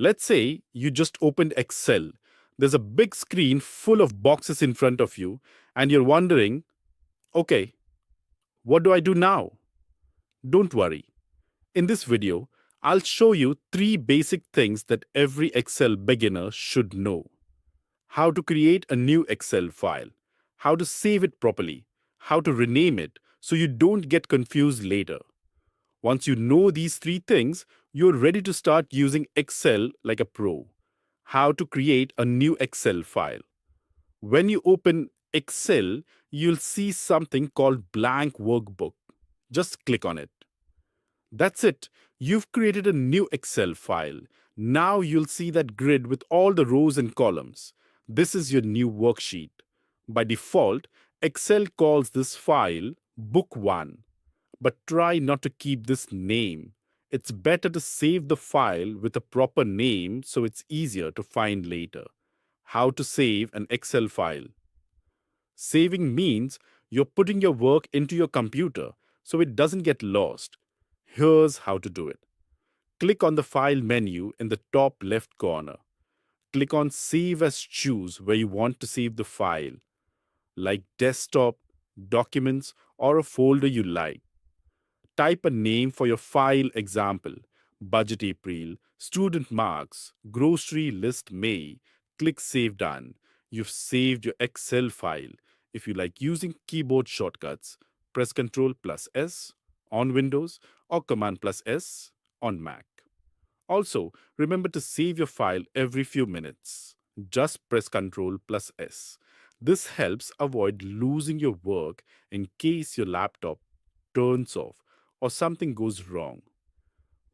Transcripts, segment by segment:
Let's say you just opened Excel. There's a big screen full of boxes in front of you, and you're wondering, okay, what do I do now? Don't worry. In this video, I'll show you three basic things that every Excel beginner should know: how to create a new Excel file, how to save it properly, how to rename it so you don't get confused later. Once you know these three things, you're ready to start using Excel like a pro. How to create a new Excel file. When you open Excel, you'll see something called blank workbook. Just click on it. That's it. You've created a new Excel file. Now you'll see that grid with all the rows and columns. This is your new worksheet. By default, Excel calls this file Book 1. But try not to keep this name. It's better to save the file with a proper name so it's easier to find later. How to save an Excel file. Saving means you're putting your work into your computer so it doesn't get lost. Here's how to do it. Click on the File menu in the top left corner. Click on Save as Choose where you want to save the file, like desktop, documents, or a folder you like. Type a name for your file, example, budget April, student marks, grocery list May. Click Save Done. You've saved your Excel file. If you like using keyboard shortcuts, press Ctrl plus S on Windows or Command plus S on Mac. Also, remember to save your file every few minutes. Just press Ctrl plus S. This helps avoid losing your work in case your laptop turns off or something goes wrong.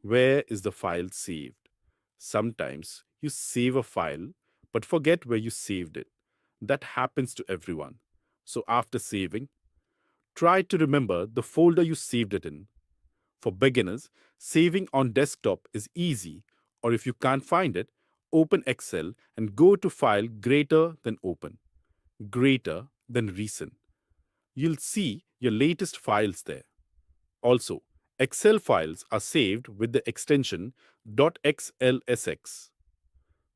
Where is the file saved? Sometimes you save a file but forget where you saved it. That happens to everyone. So after saving, try to remember the folder you saved it in. For beginners, saving on desktop is easy, or if you can't find it, open Excel and go to File Greater than Open, Greater than Recent. You'll see your latest files there. Also, Excel files are saved with the extension .xlsx.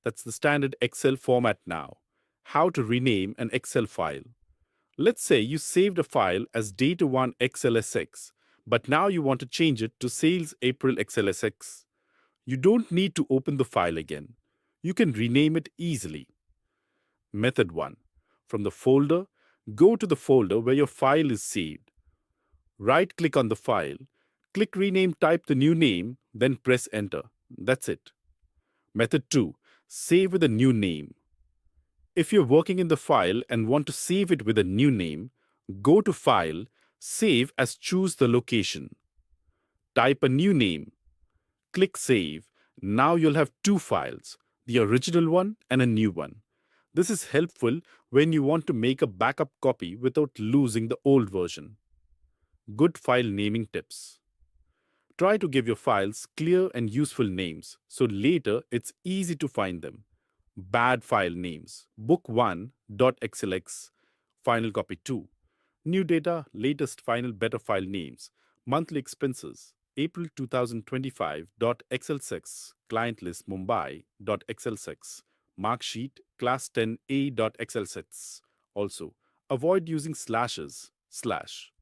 That's the standard Excel format now. How to rename an Excel file. Let's say you saved a file as Data1 XLSX, but now you want to change it to Sales April XLSX. You don't need to open the file again. You can rename it easily. Method 1. From the folder, go to the folder where your file is saved. Right-click on the file, click Rename, type the new name, then press Enter. That's it. Method 2. Save with a new name. If you're working in the file and want to save it with a new name, go to File, Save as choose the location. Type a new name. Click Save. Now you'll have two files, the original one and a new one. This is helpful when you want to make a backup copy without losing the old version. Good file naming tips. Try to give your files clear and useful names so later it's easy to find them. Bad file names: book1.xlx, final copy 2. New data, latest final better file names: monthly expenses, April 2025.xl6, client list Mumbai.xl6, mark sheet class 10a.xl6. Also, avoid using slashes, slash,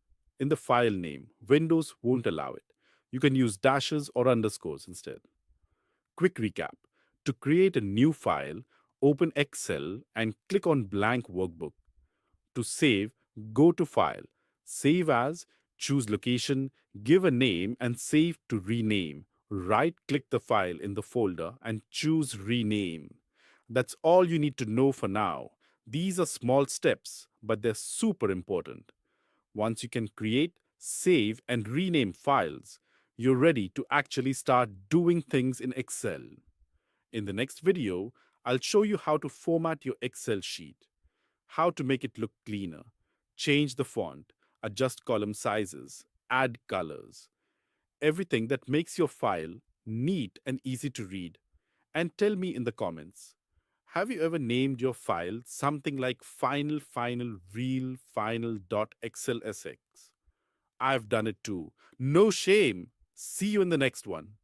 in the file name. Windows won't allow it. You can use dashes or underscores instead. Quick recap. To create a new file, open Excel and click on Blank Workbook. To save, go to File, Save As, choose Location, give a name and save to rename. Right-click the file in the folder and choose Rename. That's all you need to know for now. These are small steps, but they're super important. Once you can create, save, and rename files, you're ready to actually start doing things in Excel. In the next video, I'll show you how to format your Excel sheet, how to make it look cleaner, change the font, adjust column sizes, add colors, everything that makes your file neat and easy to read. And tell me in the comments, have you ever named your file something like final.xlsx? I've done it too. No shame. See you in the next one.